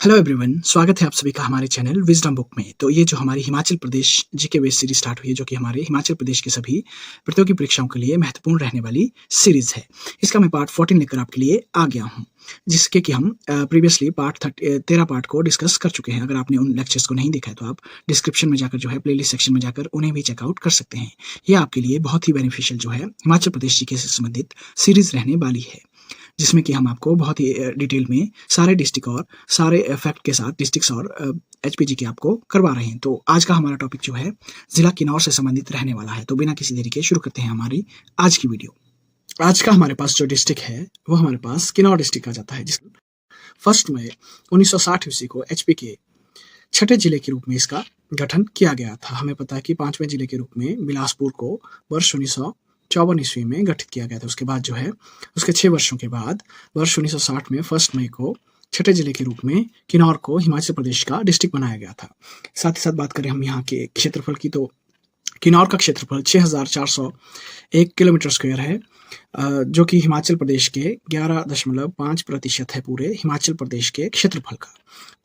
Hello everyone, स्वागत है आप सभी का हमारे चैनल विजडम बुक में। तो ये जो हमारी Himachal Pradesh GK base series start हुई है, जो कि हमारे हिमाचल प्रदेश के सभी प्रतियोगी परीक्षाओं के लिए महत्वपूर्ण रहने वाली सीरीज है। इसका मैं पार्ट 14 लेकर आपके लिए आ गया हूँ, जिसके कि हम प्रीवियसली पार्ट 13 पार्ट को डिस्कस कर चुके हैं। अगर आपने उन लेक्चर्स को नहीं देखा है तो आप डिस्क्रिप्शन में जाकर जो है प्लेलिस्ट सेक्शन में जाकर उन्हें भी चेकआउट कर सकते हैं। ये आपके लिए बहुत ही बेनिफिशियल जो है हिमाचल प्रदेश जीके से संबंधित सीरीज रहने वाली है, जिसमें कि हम आपको बहुत ही डिटेल में सारे डिस्ट्रिक्ट और सारे फैक्ट के साथ डिस्ट्रिक्ट्स और एचपीजी के आपको करवा रहे हैं। तो आज का हमारा टॉपिक जो है जिला किन्नौर से संबंधित रहने वाला है। तो बिना किसी देरी के शुरू करते हैं हमारी आज की वीडियो। आज का हमारे पास जो डिस्ट्रिक्ट है वो हमारे पास किन्नौर डिस्ट्रिक्ट आ जाता है, जिस 1 मई 1960 ईस्वी को एचपी के छठे जिले के रूप में इसका गठन किया गया था। हमें पता है कि 5वें जिले के रूप में बिलासपुर को वर्ष 1954 ईस्वी में गठित किया गया था। उसके बाद जो है उसके 6 वर्षों के बाद वर्ष 1960 में 1 मई को छठे जिले के रूप में किन्नौर को हिमाचल प्रदेश का डिस्ट्रिक्ट बनाया गया था। साथ ही साथ बात करें हम यहाँ के क्षेत्रफल की, तो किन्नौर का क्षेत्रफल 6401 किलोमीटर स्क्वायर है, जो कि हिमाचल प्रदेश के 11.5% है पूरे हिमाचल प्रदेश के क्षेत्रफल का।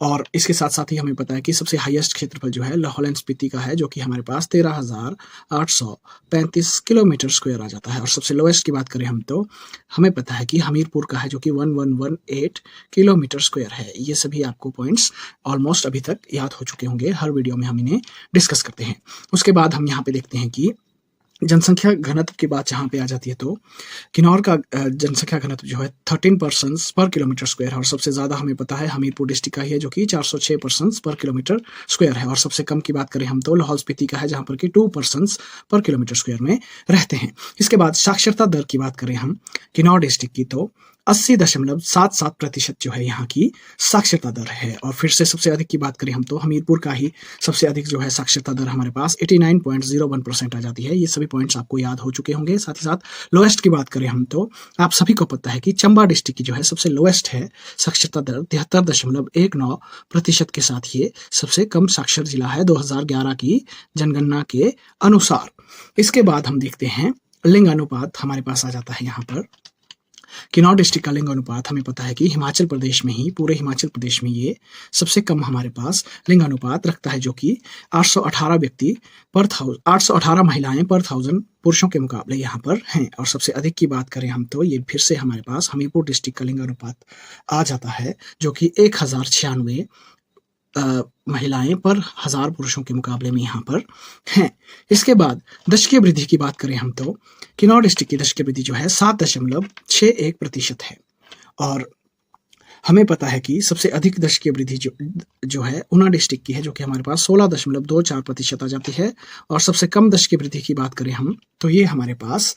और इसके साथ साथ ही हमें पता है कि सबसे हाईएस्ट क्षेत्रफल जो है लाहौल एंड स्पीति का है, जो कि हमारे पास 13,835 किलोमीटर स्क्वायर आ जाता है। और सबसे लोएस्ट की बात करें हम तो हमें पता है कि हमीरपुर का है, जो कि 1118 किलोमीटर स्क्वायर है। ये सभी आपको पॉइंट्स ऑलमोस्ट अभी तक याद हो चुके होंगे, हर वीडियो में हम इन्हें डिस्कस करते हैं। उसके बाद हम यहाँ पे देखते हैं कि जनसंख्या घनत्व की बात जहाँ पे आ जाती है, तो किन्नौर का जनसंख्या घनत्व जो है 13 पर्सन्स पर किलोमीटर स्क्वायर है। और सबसे ज़्यादा हमें पता है हमीरपुर डिस्ट्रिक्ट का ही है, जो कि 406 पर्सन्स पर किलोमीटर स्क्वायर है। और सबसे कम की बात करें हम तो लाहौल स्पीति का है, जहाँ पर कि 2 पर्सन्स पर किलोमीटर स्क्वायर में रहते हैं। इसके बाद साक्षरता दर की बात करें हम किन्नौर डिस्ट्रिक्ट की, तो 80.77% जो है यहाँ की साक्षरता दर है। और फिर से सबसे अधिक की बात करें हम तो हमीरपुर का ही सबसे अधिक जो है साक्षरता दर हमारे पास 89.01% आ जाती है। ये सभी पॉइंट्स आपको याद हो चुके होंगे। साथ ही साथ लोएस्ट की बात करें हम तो आप सभी को पता है कि चंबा डिस्ट्रिक्ट की जो है सबसे लोएस्ट है साक्षरता दर 73.19% के साथ। ये सबसे कम साक्षर जिला है 2011 की जनगणना के अनुसार। इसके बाद हम देखते हैं लिंग अनुपात हमारे पास आ जाता है यहाँ पर। किन्नौर डिस्ट्रिक्ट का लिंग अनुपात हमें पता है कि हिमाचल प्रदेश में ही, पूरे हिमाचल प्रदेश में ये सबसे कम हमारे पास लिंग अनुपात रखता है, जो कि 818 महिलाएं पर 1000 पुरुषों के मुकाबले यहाँ पर हैं। और सबसे अधिक की बात करें हम तो ये फिर से हमारे पास हमीरपुर डिस्ट्रिक्ट का लिंग अनुपात आ जाता है, जो कि 1096 महिलाएं पर 1000 पुरुषों के मुकाबले में यहाँ पर हैं। इसके बाद दशकीय वृद्धि की बात करें हम तो किन्नौर डिस्ट्रिक्ट की दशकीय वृद्धि जो है 7.61% है। और हमें पता है कि सबसे अधिक दशकीय वृद्धि जो है ऊना डिस्ट्रिक्ट की है, जो कि हमारे पास 16.24% आ जाती है। और सबसे कम दशकीय वृद्धि की बात करें हम तो ये हमारे पास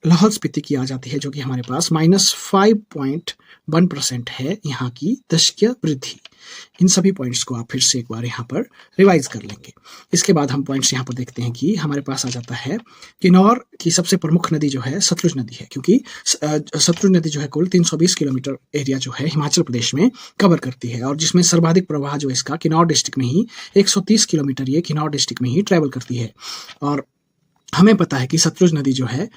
लाहौल स्पीति की आ जाती है, जो कि हमारे पास -5.1% है यहाँ की दशकीय वृद्धि। इन सभी पॉइंट्स को आप फिर से एक बार यहाँ पर रिवाइज कर लेंगे। इसके बाद हम पॉइंट्स यहाँ पर देखते हैं कि हमारे पास आ जाता है किन्नौर की सबसे प्रमुख नदी जो है सतलुज नदी है, क्योंकि सतलुज नदी जो है कुल 320 किलोमीटर एरिया जो है हिमाचल प्रदेश में कवर करती है। और जिसमें सर्वाधिक प्रवाह जो इसका किन्नौर डिस्ट्रिक्ट में ही 130 किलोमीटर ये किन्नौर डिस्ट्रिक्ट में ही ट्रैवल करती है। और हमें पता है कि सतलुज नदी जो है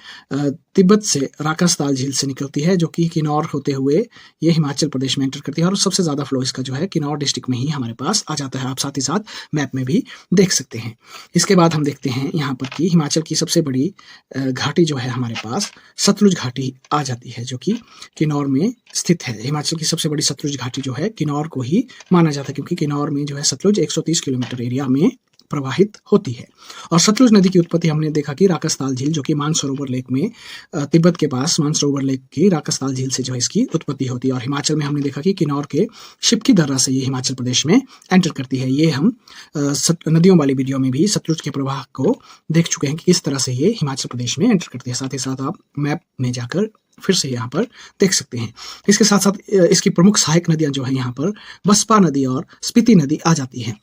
तिब्बत से राकासताल झील से निकलती है, जो कि किन्नौर होते हुए ये हिमाचल प्रदेश में एंटर करती है। और सबसे ज़्यादा फ्लो इसका जो है किन्नौर डिस्ट्रिक्ट में ही हमारे पास आ जाता है। आप साथ ही साथ मैप में भी देख सकते हैं। इसके बाद हम देखते हैं यहाँ पर कि हिमाचल की सबसे बड़ी घाटी जो है हमारे पास सतलुज घाटी आ जाती है, जो कि किन्नौर में स्थित है। हिमाचल की सबसे बड़ी सतलुज घाटी जो है किन्नौर को ही माना जाता है, क्योंकि किन्नौर में जो है सतलुज 130 किलोमीटर एरिया में प्रवाहित होती है। और सतलुज नदी की उत्पत्ति हमने देखा कि राकासताल झील, जो कि मानसरोवर लेक में तिब्बत के पास मानसरोवर लेक की राकासताल झील से जो है इसकी उत्पत्ति होती है। और हिमाचल में हमने देखा कि किन्नौर के शिपकी दर्रा से ये हिमाचल प्रदेश में एंटर करती है। ये हम नदियों वाली वीडियो में भी सतलुज के प्रवाह को देख चुके हैं कि किस तरह से ये हिमाचल प्रदेश में एंटर करती है। साथ ही साथ आप मैप में जाकर फिर से यहाँ पर देख सकते हैं। इसके साथ साथ इसकी प्रमुख सहायक नदियाँ जो है यहाँ पर बसपा नदी और स्पीति नदी आ जाती है।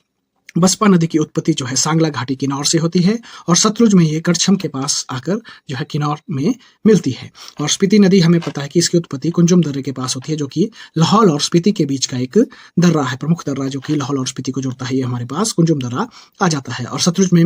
बसपा नदी की उत्पत्ति जो है सांगला घाटी किन्नौर से होती है और सतलुज में ये करछम के पास आकर जो है किन्नौर में मिलती है। और स्पीति नदी हमें पता है कि इसकी उत्पत्ति कुंजुम दर्रे के पास होती है, जो कि लाहौल और स्पीति के बीच का एक दर्रा है, प्रमुख दर्रा जो कि लाहौल और स्पीति को जोड़ता है। ये हमारे पास कुंजुम दर्रा आ जाता है। और सतलुज में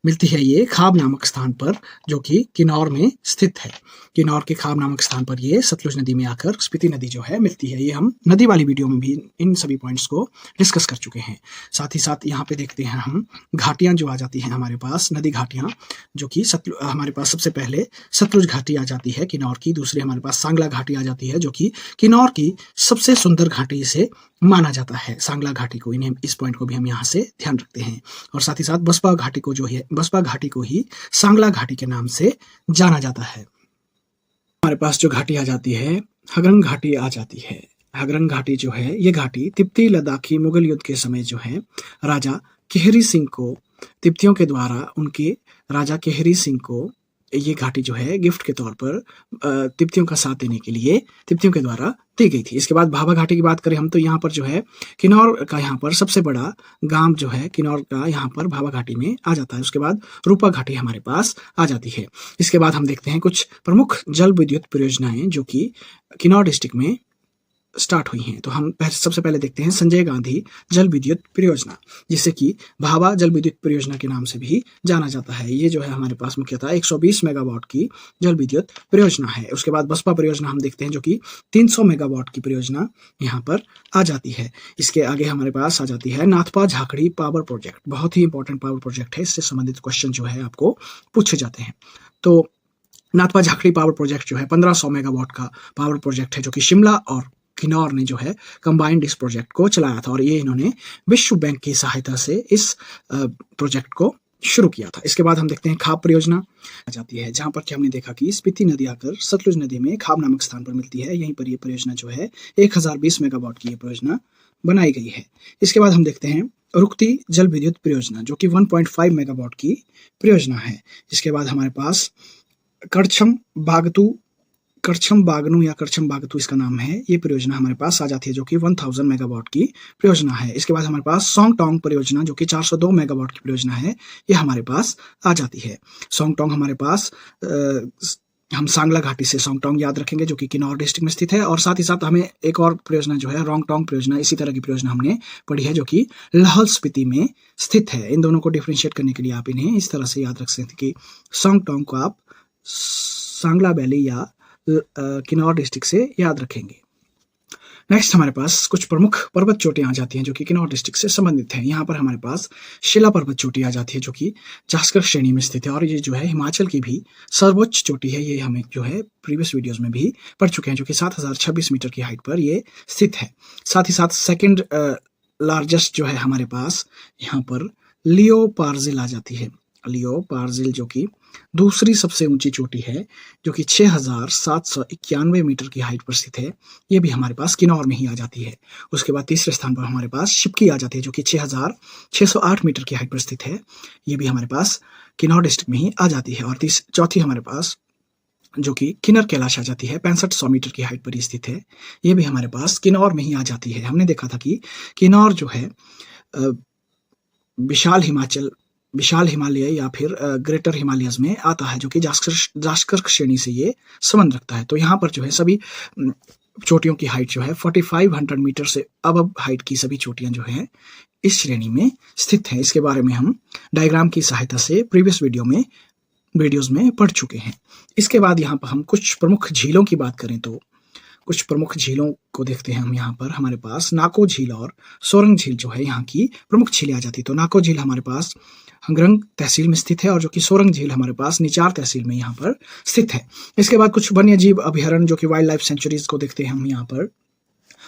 मिलती है ये खाब नामक स्थान पर, जो कि किन्नौर में स्थित है। किन्नौर के खाब नामक स्थान पर ये सतलुज नदी में आकर स्पीति नदी जो है मिलती है। ये हम नदी वाली वीडियो में भी इन सभी पॉइंट्स को डिस्कस कर चुके हैं। साथ ही साथ यहाँ पे देखते हैं हम घाटियां जो आ जाती हैं हमारे पास, नदी घाटियां, जो कि हमारे पास सबसे पहले सतलुज घाटी आ जाती है किन्नौर की। दूसरी हमारे पास सांगला घाटी आ जाती है, जो कि किन्नौर की सबसे सुंदर घाटी से माना जाता है, सांगला घाटी को। इन्हें इस पॉइंट को भी हम यहाँ से ध्यान रखते हैं। और साथ ही साथ बसपा घाटी को जो है, बसपा घाटी को ही सांगला घाटी के नाम से जाना जाता है। हमारे पास जो घाटी आ जाती है, हगरंग घाटी आ जाती है। हगरंग घाटी जो है, ये घाटी तिब्बती लद्दाखी मुगल युद्ध के समय जो है राजा केहरी सिंह को, तिब्बतियों के द्वारा उनके राजा केहरी सिंह को ये घाटी जो है गिफ्ट के तौर पर तिब्बतियों का साथ देने के लिए तिब्बतियों के द्वारा दी गई थी। इसके बाद भाभा घाटी की बात करें हम, तो यहाँ पर जो है किन्नौर का यहाँ पर सबसे बड़ा गांव जो है किन्नौर का यहाँ पर भाभा घाटी में आ जाता है। उसके बाद रूपा घाटी हमारे पास आ जाती है। इसके बाद हम देखते हैं कुछ प्रमुख जल विद्युत परियोजनाएं जो कि किन्नौर डिस्ट्रिक्ट में स्टार्ट हुई हैं। तो हम सबसे पहले देखते हैं संजय गांधी जल विद्युत परियोजना, जिसे कि भाभा जल विद्युत परियोजना के नाम से भी जाना जाता है। ये जो है हमारे पास मुख्यतः 120 मेगावाट की जल विद्युत परियोजना है। उसके बाद बसपा परियोजना हम देखते हैं, जो कि 300 मेगावाट की परियोजना यहाँ पर आ जाती है। इसके आगे हमारे पास आ जाती है नाथपा झाकड़ी पावर प्रोजेक्ट। बहुत ही इंपॉर्टेंट पावर प्रोजेक्ट है, इससे संबंधित क्वेश्चन जो है आपको पूछे जाते हैं। तो नाथपा झाकड़ी पावर प्रोजेक्ट जो है 1500 मेगावाट का पावर प्रोजेक्ट है, जो कि शिमला और किन्नौर ने जो है कंबाइंड इस प्रोजेक्ट को चलाया था। और ये इन्होंने विश्व बैंक की सहायता से इस प्रोजेक्ट को शुरू किया था। इसके बाद हम देखते हैं खाब परियोजना आ जाती है, जहां पर कि हमने देखा कि स्पीति नदी आकर सतलुज नदी में खाब नामक स्थान पर मिलती है। यहीं पर ये परियोजना जो है 1020 मेगावाट की ये परियोजना बनाई गई है। इसके बाद हम देखते हैं रुकती जल विद्युत परियोजना, जो कि 1.5 मेगावाट की परियोजना है। इसके बाद हमारे पास करछम बागनू या करछम बागतू इसका नाम है, ये परियोजना हमारे पास आ जाती है, जो कि 1000 मेगावाट की परियोजना है। इसके बाद हमारे पास सोंगटोंग परियोजना, जो कि 402 मेगावाट की परियोजना है, ये हमारे पास आ जाती है। सोंगटोंग हमारे पास हम सांगला घाटी से सोंगटोंग याद रखेंगे, जो कि किन्नौर डिस्ट्रिक्ट में स्थित है। और साथ ही साथ हमें एक और परियोजना जो है रोंगटोंग परियोजना, इसी तरह की परियोजना हमने पढ़ी है, जो कि लाहौल स्पीति में स्थित है। इन दोनों को डिफ्रेंशिएट करने के लिए आप इन्हें इस तरह से याद रख सकते हैं कि सोंगटोंग को आप सांगला वैली या किन्नौर डिस्ट्रिक्ट से याद रखेंगे। नेक्स्ट हमारे पास कुछ प्रमुख पर्वत चोटियां आ जाती हैं, जो कि किन्नौर डिस्ट्रिक्ट से संबंधित हैं। यहाँ पर हमारे पास शिला पर्वत चोटी आ जाती है, जो कि जास्कर श्रेणी में स्थित है। और ये जो है हिमाचल की भी सर्वोच्च चोटी है। ये हमें जो है प्रीवियस वीडियोस में भी पढ़ चुके हैं, जो कि 7026 मीटर की हाइट पर ये स्थित है। साथ ही साथ सेकेंड लार्जेस्ट जो है हमारे पास यहाँ पर लियो पार्जिल आ जाती है। लियो पार्जिल जो कि दूसरी सबसे ऊंची चोटी है, जो कि 6791 मीटर की हाइट पर स्थित है। ये भी हमारे पास किन्नौर में ही आ जाती है। उसके बाद तीसरे स्थान पर हमारे पास शिपकी आ जाती है, जो कि 6608 मीटर की हाइट पर स्थित है। ये भी हमारे पास किन्नौर डिस्ट्रिक्ट में ही आ जाती है। और चौथी हमारे पास जो कि किन्नर कैलाश आ जाती है, 6500 मीटर की हाइट पर स्थित है। ये भी हमारे पास किन्नौर में ही आ जाती है। हमने देखा था कि किन्नौर जो है विशाल हिमालय या फिर ग्रेटर हिमालयस में आता है, जो कि जास्कर श्रेणी से ये संबंध रखता है। तो यहाँ पर जो है सभी चोटियों की हाइट जो है 4500 मीटर से अब हाइट की सभी चोटियां जो है इस श्रेणी में स्थित हैं। इसके बारे में हम डायग्राम की सहायता से प्रीवियस वीडियोस में पढ़ चुके हैं। इसके बाद यहाँ पर हम कुछ प्रमुख झीलों की बात करें, तो कुछ प्रमुख झीलों को देखते हैं हम। यहाँ पर हमारे पास नाको झील और सोरंग झील जो है यहाँ की प्रमुख झीलें आ जाती है। तो नाको झील हमारे पास हंगरंग तहसील में स्थित है, और जो कि सोरंग झील हमारे पास निचार तहसील में यहाँ पर स्थित है। इसके बाद कुछ वन्य जीव अभयारण्य, जो कि वाइल्ड लाइफ सेंचुरीज को देखते हैं हम यहाँ पर।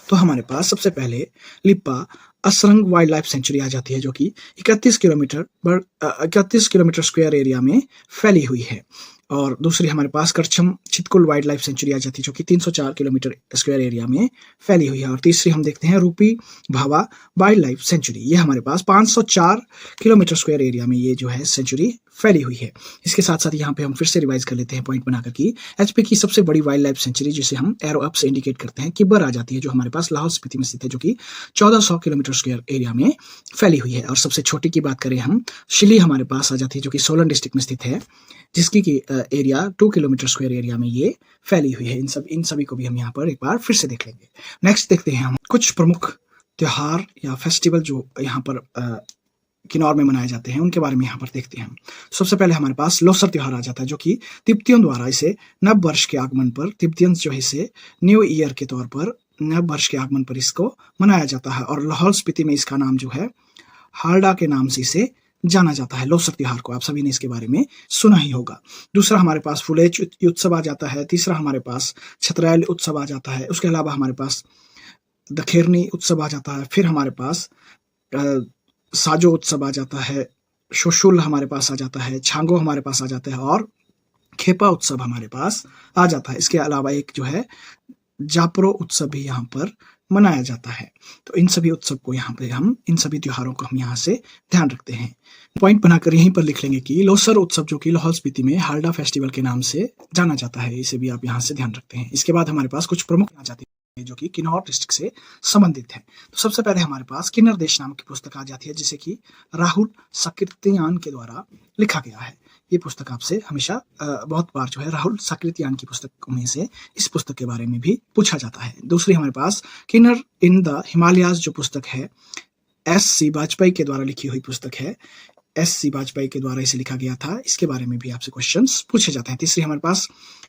तो हमारे पास सबसे पहले लिप्पा असरंग वाइल्ड लाइफ सेंचुरी आ जाती है, जो कि 31 किलोमीटर स्क्वायर एरिया में फैली हुई है। और दूसरी हमारे पास Karcham Chitkul wildlife sanctuary आ जाती है, जो कि 304 किलोमीटर स्क्वायर एरिया में फैली हुई है। और तीसरी हम देखते हैं रूपी भावा वाइल्ड लाइफ सेंचुरी, ये हमारे पास 504 किलोमीटर स्क्वायर एरिया में ये जो है सेंचुरी फैली हुई है। इसके साथ साथ यहाँ पे हम फिर से रिवाइज कर लेते हैं पॉइंट बनाकर कि एचपी की सबसे बड़ी वाइल्ड लाइफ सेंचुरी, जिसे हम एरो अप से इंडिकेट करते हैं, किब्बर आ जाती है, जो हमारे पास लाहौल स्पीति में स्थित है, जो कि 1400 किलोमीटर स्क्वायर एरिया में फैली हुई है। और सबसे छोटी की बात करें हम, शिली हमारे पास आ जाती है, जो कि सोलन डिस्ट्रिक्ट में स्थित है, जिसकी की एरिया 2 किलोमीटर स्क्वायर एरिया में ये फैली हुई है। इन सभी को भी हम यहाँ पर एक बार फिर से देख लेंगे। नेक्स्ट देखते हैं हम कुछ प्रमुख त्योहार या फेस्टिवल जो यहाँ पर किन्नौर में मनाए जाते हैं, उनके बारे में यहाँ पर देखते हैं हम। सबसे पहले हमारे पास लोसर त्योहार आ जाता है, जो कि तिब्बतियों द्वारा इसे नव वर्ष के आगमन पर, तिब्बतियंस जो है इसे न्यू ईयर के तौर पर, नव वर्ष के आगमन पर इसको मनाया जाता है। और लाहौल स्पीति में इसका नाम जो है हालडा के नाम से इसे जाना जाता है। लोसर त्योहार को आप सभी ने इसके बारे में सुना ही होगा। दूसरा हमारे पास फुलेच उत्सव आ जाता है। तीसरा हमारे पास छतरैल उत्सव आ जाता है। उसके अलावा हमारे पास दखेरनी उत्सव आ जाता है। फिर हमारे पास साजो उत्सव आ जाता है, शोशुल हमारे पास आ जाता है, छांगो हमारे पास आ जाता है, और खेपा उत्सव हमारे पास आ जाता है। इसके अलावा एक जो है जापरो उत्सव भी यहाँ पर मनाया जाता है। तो इन सभी उत्सव को यहाँ पे हम, इन सभी त्योहारों को हम यहाँ से ध्यान रखते हैं। पॉइंट बनाकर यहीं पर लिख लेंगे कि लोसर उत्सव, जो कि लाहौल स्पीति में हालडा फेस्टिवल के नाम से जाना जाता है, इसे भी आप यहाँ से ध्यान रखते हैं। इसके बाद हमारे पास कुछ प्रमुख आ जाती है जो कि किन्नौर डिस्ट्रिक्ट से संबंधित है। तो सबसे पहले हमारे पास किन्नर देश नाम की पुस्तक आ जाती है, जिसे कि राहुल साकृत्यायन के द्वारा लिखा गया है। ये पुस्तक आपसे हमेशा बहुत बार जो है राहुल साकृत्यायन की पुस्तक में से इस पुस्तक के बारे में भी पूछा जाता है। दूसरी हमारे पास किन्नर इन द हिमालयाज जो पुस्तक है, S.C. वाजपेयी के द्वारा लिखी हुई पुस्तक है। S.C. वाजपेयी के द्वारा इसे लिखा गया था। इसके बारे में भी आपसे क्वेश्चंस पूछे जाते हैं। तीसरी हमारे पास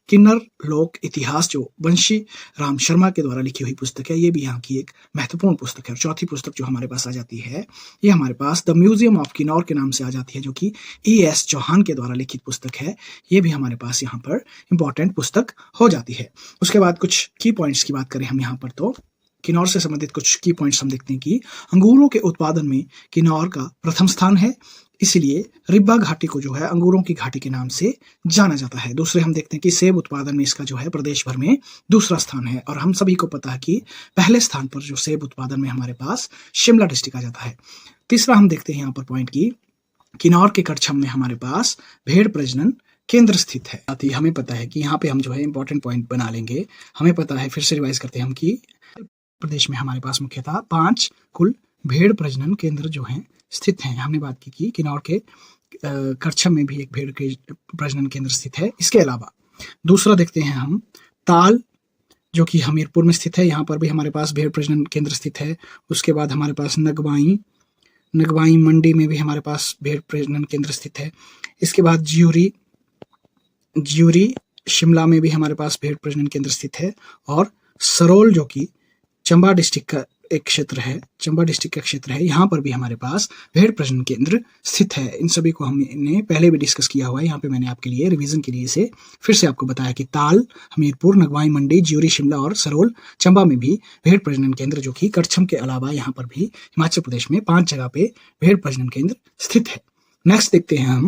किन्नर लोक इतिहास जो बंशी राम शर्मा के द्वारा लिखी हुई पुस्तक है, ये भी यहाँ की एक महत्वपूर्ण पुस्तक है। और चौथी पुस्तक जो हमारे पास आ जाती है, ये हमारे पास द म्यूजियम ऑफ किन्नौर के नाम से आ जाती है, जो कि E.S. चौहान के द्वारा लिखित पुस्तक है। ये भी हमारे पास यहाँ पर इंपॉर्टेंट पुस्तक हो जाती है। उसके बाद कुछ की पॉइंट्स की बात करें हम यहाँ पर, तो किन्नौर से संबंधित कुछ की पॉइंट्स हम देखते हैं कि अंगूरों के उत्पादन में किन्नौर का प्रथम स्थान है, इसीलिए रिब्बा घाटी को जो है अंगूरों की घाटी के नाम से जाना जाता है। दूसरे हम देखते हैं कि सेब उत्पादन में इसका जो है प्रदेश भर में दूसरा स्थान है। और हम सभी को पता है कि पहले स्थान पर जो सेब उत्पादन में हमारे पास शिमला डिस्ट्रिक्ट आ जाता है। तीसरा हम देखते हैं यहाँ पर पॉइंट की किन्नौर के करछम में हमारे पास भेड़ प्रजनन केंद्र स्थित है। साथ ही हमें पता है कि यहाँ पे हम जो है इंपॉर्टेंट पॉइंट बना लेंगे। हमें पता है, फिर से रिवाइज करते हैं हम, कि प्रदेश में हमारे पास मुख्यतः 5 कुल भेड़ प्रजनन केंद्र जो हैं स्थित हैं। हमने बात की कि किन्नौर के करछम में भी एक भेड़ के प्रजनन केंद्र स्थित है। इसके अलावा दूसरा देखते हैं हम ताल, जो कि हमीरपुर में स्थित है, यहाँ पर भी हमारे पास भेड़ प्रजनन केंद्र स्थित है। उसके बाद हमारे पास नगवाई मंडी में भी हमारे पास भेड़ प्रजनन केंद्र स्थित है। इसके बाद ज्यूरी शिमला में भी हमारे पास भेड़ प्रजनन केंद्र स्थित है। और सरोल, जो कि चंबा डिस्ट्रिक्ट का एक क्षेत्र है, चंबा डिस्ट्रिक्ट का क्षेत्र है, यहाँ पर भी हमारे पास भेड़ प्रजनन केंद्र स्थित है। इन सभी को हमने पहले भी डिस्कस किया हुआ है। यहाँ पे मैंने आपके लिए रिवीजन के लिए इसे फिर से आपको बताया कि ताल, हमीरपुर, नगवाई मंडी, ज्यूरी शिमला और सरोल चंबा में भी भेड़ प्रजनन केंद्र, जो कि करछम के अलावा यहाँ पर भी हिमाचल प्रदेश में 5 जगह पे भेड़ प्रजनन केंद्र स्थित है। नेक्स्ट देखते हैं हम,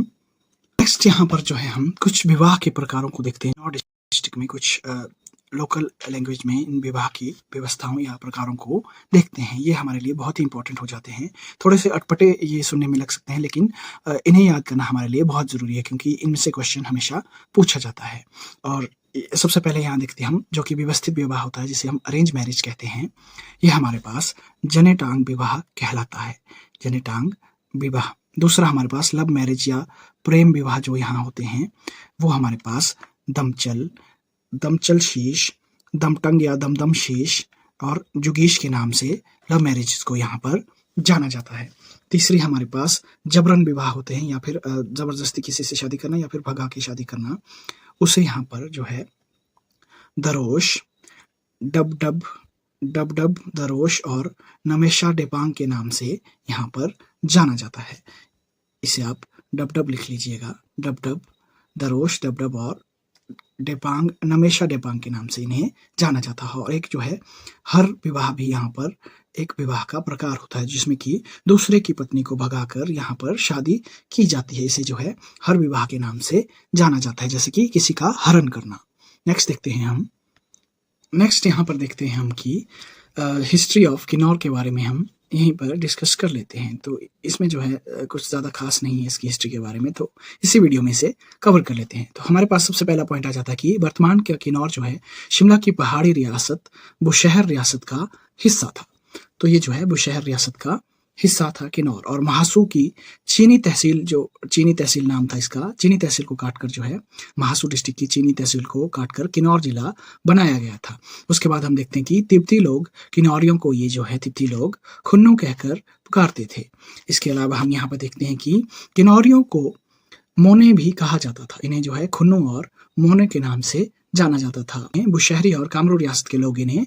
नेक्स्ट यहाँ पर जो है हम कुछ विवाह के प्रकारों को देखते हैं। नॉर्थ डिस्ट्रिक्ट में कुछ लोकल लैंग्वेज में इन विवाह की व्यवस्थाओं या प्रकारों को देखते हैं। ये हमारे लिए बहुत ही इंपॉर्टेंट हो जाते हैं। थोड़े से अटपटे ये सुनने में लग सकते हैं, लेकिन इन्हें याद करना हमारे लिए बहुत ज़रूरी है, क्योंकि इनमें से क्वेश्चन हमेशा पूछा जाता है। और सबसे पहले यहाँ देखते हैं हम, जो कि व्यवस्थित विवाह होता है, जिसे हम अरेंज मैरिज कहते हैं। ये हमारे पास जनेटांग विवाह कहलाता है, जनेटांग विवाह। दूसरा हमारे पास लव मैरिज या प्रेम विवाह जो यहाँ होते हैं, वो हमारे पास दमचल शीश, दमटंग या दमदम शीश और जुगीश के नाम से लव मैरिज को यहाँ पर जाना जाता है। तीसरी हमारे पास जबरन विवाह होते हैं, या फिर जबरदस्ती किसी से शादी करना या फिर भगा के शादी करना, उसे यहाँ पर जो है दरोश, डब दरोश और नमेशा डेपांग के नाम से यहाँ पर जाना जाता है। इसे आप डब लिख लीजिएगा, डब दरोश, डब और डेपांग, नमेशा डेपांग के नाम से इन्हें जाना जाता है। और एक जो है हर विवाह भी यहाँ पर एक विवाह का प्रकार होता है जिसमें कि दूसरे की पत्नी को भगाकर यहाँ पर शादी की जाती है। इसे जो है हर विवाह के नाम से जाना जाता है, जैसे कि किसी का हरण करना। नेक्स्ट यहाँ पर देखते हैं हम कि हिस्ट्री ऑफ किन्नौर के बारे में हम यहीं पर डिस्कस कर लेते हैं। तो इसमें जो है कुछ ज़्यादा खास नहीं है इसकी हिस्ट्री के बारे में, तो इसी वीडियो में से कवर कर लेते हैं। तो हमारे पास सबसे पहला पॉइंट आ जाता है कि वर्तमान का किन्नौर जो है शिमला की पहाड़ी रियासत बुशहर रियासत का हिस्सा था। तो ये जो है बुशहर रियासत का हिस्सा था किन्नौर, और महासू की चीनी तहसील नाम था इसका, चीनी तहसील को काटकर जो है महासू डिस्ट्रिक्ट की चीनी तहसील को काटकर किन्नौर जिला बनाया गया था। उसके बाद हम देखते हैं कि तिब्बती लोग किन्नौरियों को ये जो है तिब्बती लोग खुन्नू कहकर पुकारते थे। इसके अलावा हम यहाँ पर देखते हैं कि किन्नौरियों को मोने भी कहा जाता था। इन्हें जो है खुन्नू और मोने के नाम से जाना जाता था। बुशहरी और कामरू रियासत के लोग इन्हें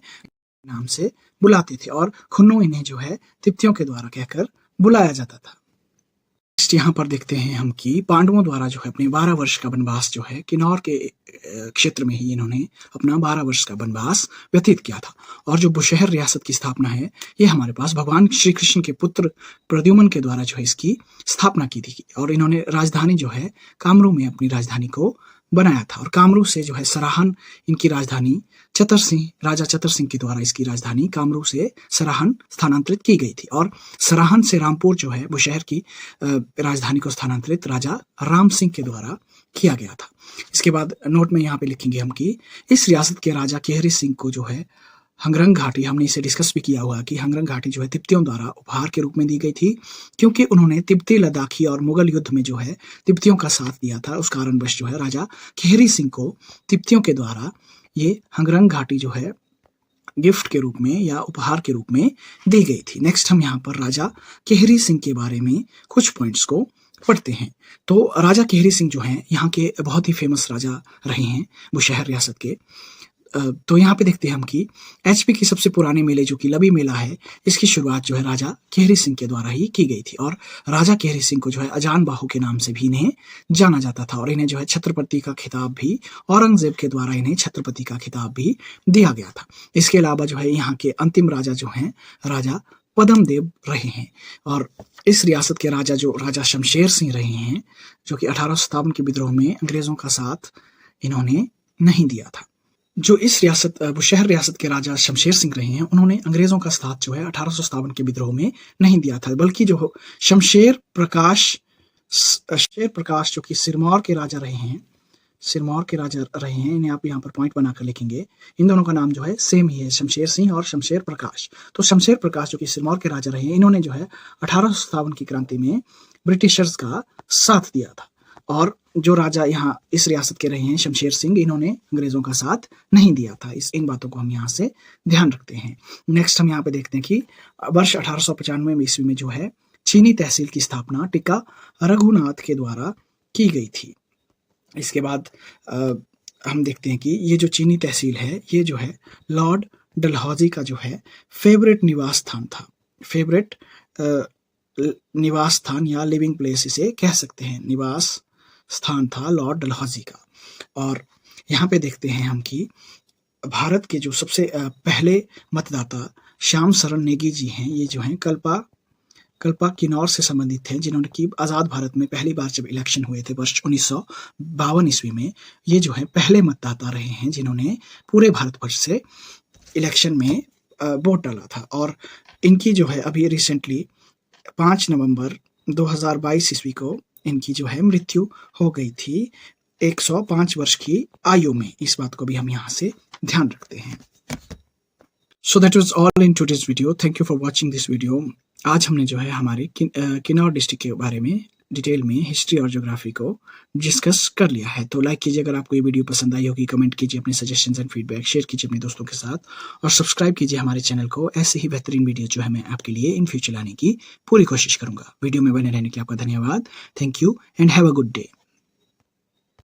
नाम से बुलाते थे, और खुन्नू इन्हें जो है तिब्बतियों के द्वारा कहकर बुलाया जाता था। यहाँ पर देखते हैं हम कि पांडवों द्वारा जो है अपने 12 वर्ष का वनवास जो है किन्नौर के क्षेत्र में ही इन्होंने अपना 12 वर्ष का वनवास व्यतीत किया था। और जो बुशहर रियासत की स्थापना है ये हमारे पास भगवान श्री कृष्ण के पुत्र प्रद्युम्न के द्वारा जो है इसकी स्थापना की थी, और इन्होंने राजधानी जो है कामरू में अपनी राजधानी को बनाया था। और कामरू से जो है सराहन इनकी राजधानी राजा चतर सिंह के द्वारा इसकी राजधानी कामरू से सराहन स्थानांतरित की गई थी, और सराहन से रामपुर जो है बुशहर की राजधानी को स्थानांतरित राजा राम सिंह के द्वारा किया गया था। इसके बाद नोट में यहाँ पे लिखेंगे हम कि इस रियासत के राजा केहरी सिंह को जो है हंगरंग घाटी, हमने इसे डिस्कस भी किया हुआ कि हंगरंग घाटी जो है तिब्बतियों द्वारा उपहार के रूप में दी गई थी, क्योंकि उन्होंने तिब्बती लद्दाखी और मुगल युद्ध में जो है तिब्बतियों का साथ दिया था। उस कारणवश जो है राजा केहरी सिंह को तिब्बतियों के द्वारा ये हंगरंग घाटी जो है गिफ्ट के रूप में या उपहार के रूप में दी गई थी। नेक्स्ट हम यहाँ पर राजा केहरी सिंह के बारे में कुछ पॉइंट्स को पढ़ते हैं। तो राजा केहरी सिंह जो हैं यहाँ के बहुत ही फेमस राजा रहे हैं बुशहर रियासत के। तो यहाँ पे देखते हैं हम कि एचपी की सबसे पुराने मेले जो कि लबी मेला है, इसकी शुरुआत जो है राजा केहरी सिंह के द्वारा ही की गई थी, और राजा केहरी सिंह को जो है अजान बाहू के नाम से भी इन्हें जाना जाता था, और इन्हें जो है छत्रपति का खिताब भी औरंगजेब के द्वारा इन्हें छत्रपति का खिताब भी दिया गया था। इसके अलावा जो है यहाँ के अंतिम राजा जो हैं राजा पद्मदेव रहे हैं, और इस रियासत के राजा जो राजा शमशेर सिंह रहे हैं, जो कि 1857 के विद्रोह में अंग्रेजों का साथ इन्होंने नहीं दिया था। जो इस बुशहर रियासत के राजा शमशेर सिंह रहे हैं, उन्होंने अंग्रेजों का साथ जो है 1857 के विद्रोह में नहीं दिया था, बल्कि जो शमशेर प्रकाश जो कि सिरमौर के राजा रहे हैं, इन्हें आप यहाँ पर पॉइंट बनाकर लिखेंगे। इन दोनों का नाम जो है सेम ही है, शमशेर सिंह और शमशेर प्रकाश। तो शमशेर प्रकाश जो कि सिरमौर के राजा रहे हैं, इन्होंने जो है 1857 की क्रांति में ब्रिटिशर्स का साथ दिया था, और जो राजा यहाँ इस रियासत के रहे हैं शमशेर सिंह, इन्होंने अंग्रेजों का साथ नहीं दिया था। इन बातों को हम यहाँ से ध्यान रखते हैं। नेक्स्ट हम यहाँ पे देखते हैं कि वर्ष 1895 ईस्वी में जो है चीनी तहसील की स्थापना टिक्का रघुनाथ के द्वारा की गई थी। इसके बाद हम देखते हैं कि ये जो चीनी तहसील है ये जो है लॉर्ड डलहौजी का जो है फेवरेट निवास स्थान था। फेवरेट निवास स्थान या लिविंग प्लेस इसे कह सकते हैं, निवास स्थान था लॉर्ड डलहौजी का। और यहाँ पे देखते हैं हम कि भारत के जो सबसे पहले मतदाता श्याम शरण नेगी जी हैं, ये जो हैं कल्पा किन्नौर से संबंधित हैं, जिन्होंने कि आज़ाद भारत में पहली बार जब इलेक्शन हुए थे वर्ष 1952 ईस्वी में, ये जो है पहले मतदाता रहे हैं जिन्होंने पूरे भारतवर्ष से इलेक्शन में वोट डाला था। और इनकी जो है अभी रिसेंटली 5 नवंबर 2022 ईस्वी को इनकी जो है मृत्यु हो गई थी 105 वर्ष की आयु में। इस बात को भी हम यहाँ से ध्यान रखते हैं। So that was all in today's video. Thank you for watching this video. आज हमने जो है हमारे किन्नौर डिस्ट्रिक्ट के बारे में डिटेल में हिस्ट्री और ज्योग्राफी को डिस्कस कर लिया है। तो लाइक कीजिए अगर आपको ये वीडियो पसंद आई होगी, कमेंट कीजिए अपने सजेशंस एंड फीडबैक शेयर कीजिए अपने दोस्तों के साथ, और सब्सक्राइब कीजिए हमारे चैनल को। ऐसे ही बेहतरीन वीडियो जो है मैं आपके लिए इन फ्यूचर लाने की पूरी कोशिश करूंगा। वीडियो में बने रहने के लिए आपका धन्यवाद। Thank you and have a good day.